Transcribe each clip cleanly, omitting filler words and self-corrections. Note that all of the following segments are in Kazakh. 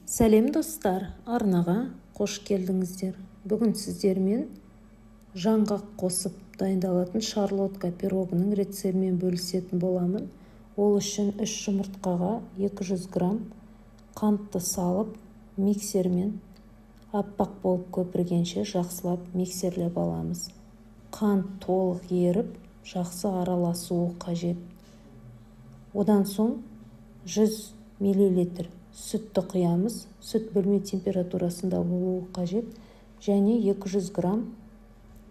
Сәлем достар, арнаға қош келдіңіздер. Бүгін сіздермен жаңғақ қосып дайындалатын шарлотка пирогының рецептімен бөлісетін боламын. Ол үшін 3 жұмыртқаға 200 грамм қантты салып, миксермен аппақ болып көпіргенше жақсылап миксерлеп аламыз. Қант толық еріп, жақсы араласуы қажет. Одан соң 100 мл сүтті құямыз. Сүт бөлме температурасында болуы қажет. Және 200 грамм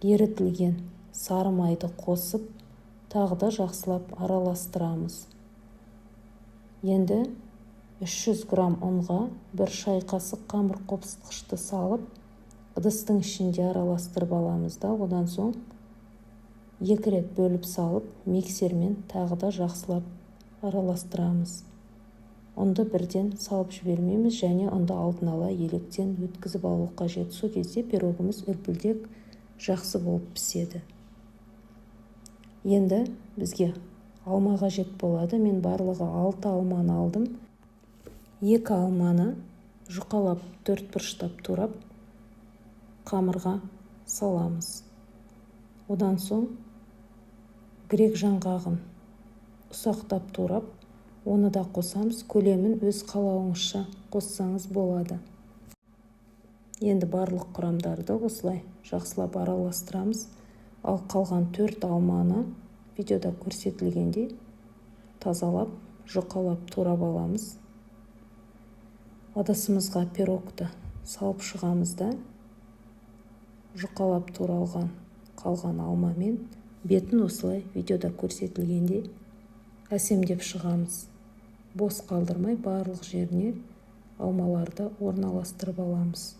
ерітілген сары майды қосып, тағы да жақсылап араластырамыз. Енді 300 грамм ұнға 1 шай қасық қамыр қопсытқышты салып, ыдыстың ішінде араластырып аламыз да, одан соң 2 рет бөліп салып, миксермен тағы да жақсылап араластырамыз. Ұнды бірден салып жібермейміз, және ұнды алдын ала електен өткізіп алу қажет. Сол кезде пирогымыз үлпілдек жақсы болып піседі. Енді бізге алма қажет болады. Мен барлығы 6 алманы алдым. 2 алманы жұқалап 4 бұрыштап турап қамырға саламыз. Одан соң грек жаңғағын ұсақтап турап, оны да қосамыз. Көлемін өз қалауыңызша қоссаңыз болады. Енді барлық құрамдарды осылай жақсылап араластырамыз. Ал қалған 4 алманы видеода көрсетілгендей тазалап, жұқалап турап аламыз. Ыдысымызға пирогты салып шығамыз да, жұқалап туралған қалған алмамен бетін осылай видеода көрсетілгендей әсемдеп шығамыз. Бос қалдырмай барлық жеріне алмаларды орналастырып аламыз.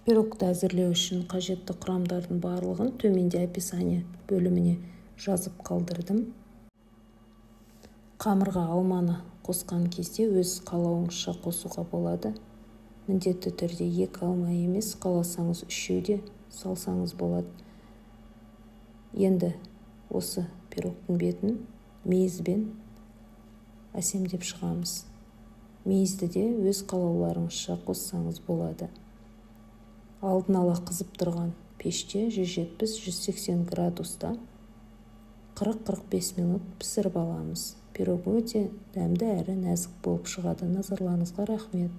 Пирогты әзірлеу үшін қажетті құрамдардың барлығын төменде описание бөліміне жазып қалдырдым. Қамырға алманы қосқан кезде өз қалауыңызша қосуға болады. Міндетті түрде 2 алма емес, қаласаңыз 3 де салсаңыз болады. Енді осы пирогтың бетін мейізбен әсемдеп шығамыз. Мейізді де өз қалауларыңызша қоссаңыз болады. Алдын ала қызып тұрған пеште 170-180 градуста 40-45 минут пісіріп аламыз. Пирог өте дәмді әрі нәзік болып шығады. Назарларыңызға рахмет.